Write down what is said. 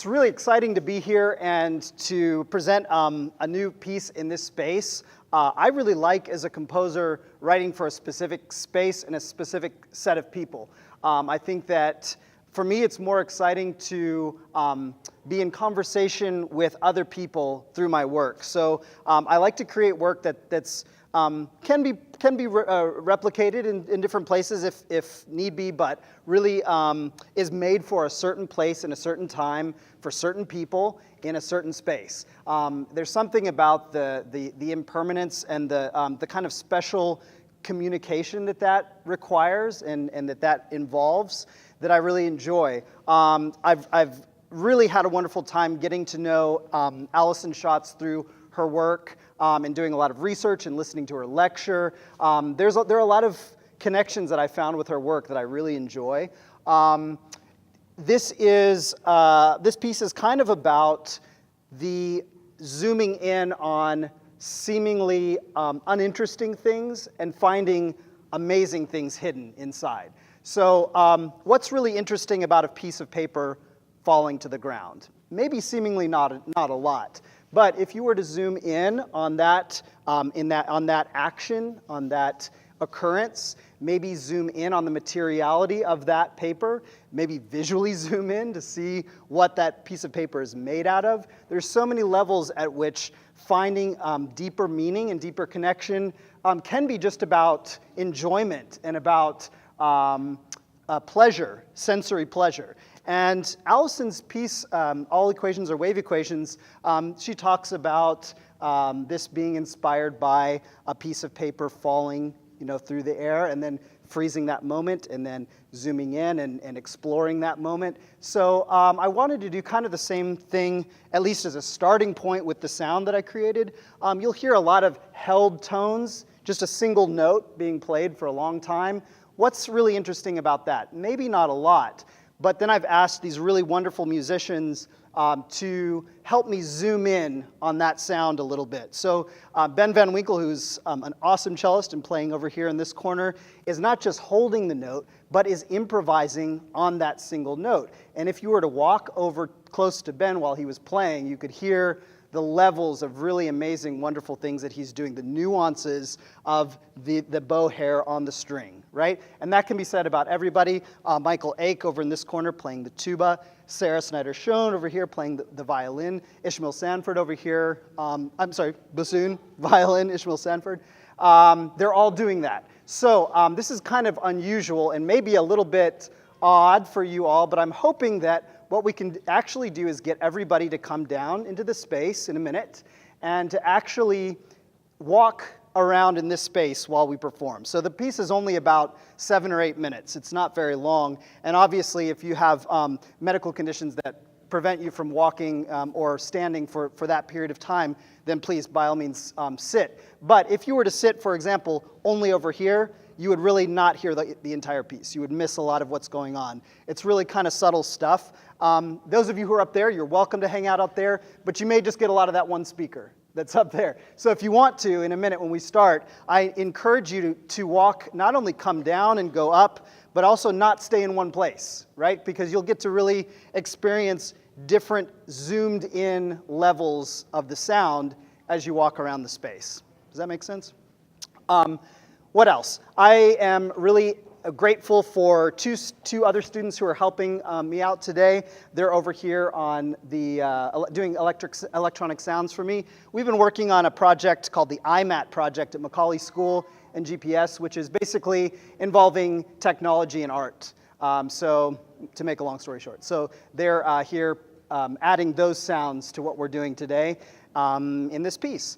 It's really exciting to be here and to present a new piece in this space. I really like, as a composer, writing for a specific space and a specific set of people. I think that for me, it's more exciting to be in conversation with other people through my work. So I like to create work that's can be replicated in different places if need be, but really is made for a certain place in a certain time for certain people in a certain space. There's something about the impermanence and the kind of special communication that requires and that involves that I really enjoy. I've really had a wonderful time getting to know Alyson Shotz through her work and doing a lot of research and listening to her lecture. There are a lot of connections that I found with her work that I really enjoy. This piece is kind of about the zooming in on seemingly uninteresting things and finding amazing things hidden inside. So what's really interesting about a piece of paper falling to the ground? Maybe seemingly not a lot. But if you were to zoom in on that, on that action, on that occurrence, maybe zoom in on the materiality of that paper, maybe visually zoom in to see what that piece of paper is made out of, there's so many levels at which finding deeper meaning and deeper connection can be just about enjoyment and about pleasure, sensory pleasure. And Alyson's piece, All Equations Are Wave Equations, she talks about this being inspired by a piece of paper falling, through the air and then freezing that moment and then zooming in and exploring that moment. So I wanted to do kind of the same thing, at least as a starting point with the sound that I created. You'll hear a lot of held tones, just a single note being played for a long time. What's really interesting about that? Maybe not a lot. But then I've asked these really wonderful musicians to help me zoom in on that sound a little bit. So Ben van Winkle, who's an awesome cellist and playing over here in this corner, is not just holding the note, but is improvising on that single note. And if you were to walk over close to Ben while he was playing, you could hear the levels of really amazing, wonderful things that he's doing, the nuances of the bow hair on the string, right? And that can be said about everybody. Michael Ake over in this corner playing the tuba, Sara Snider Schone over here playing the violin, Ishmael Sanford over here, bassoon, violin, Ishmael Sanford. They're all doing that. So this is kind of unusual and maybe a little bit odd for you all, but I'm hoping that what we can actually do is get everybody to come down into the space in a minute and to actually walk around in this space while we perform. So the piece is only about 7 or 8 minutes. It's not very long. And obviously, if you have medical conditions that prevent you from walking or standing for that period of time, then please, by all means, sit. But if you were to sit, for example, only over here, you would really not hear the entire piece. You would miss a lot of what's going on. It's really kind of subtle stuff. Those of you who are up there, you're welcome to hang out up there, but you may just get a lot of that one speaker that's up there. So if you want to, in a minute when we start, I encourage you to walk, not only come down and go up, but also not stay in one place, right? Because you'll get to really experience different zoomed in levels of the sound as you walk around the space. Does that make sense? What else? I am really grateful for two other students who are helping me out today. They're over here on the doing electronic sounds for me. We've been working on a project called the IMAT project at McCallie School and GPS, which is basically involving technology and art. So to make a long story short. So they're here adding those sounds to what we're doing today in this piece.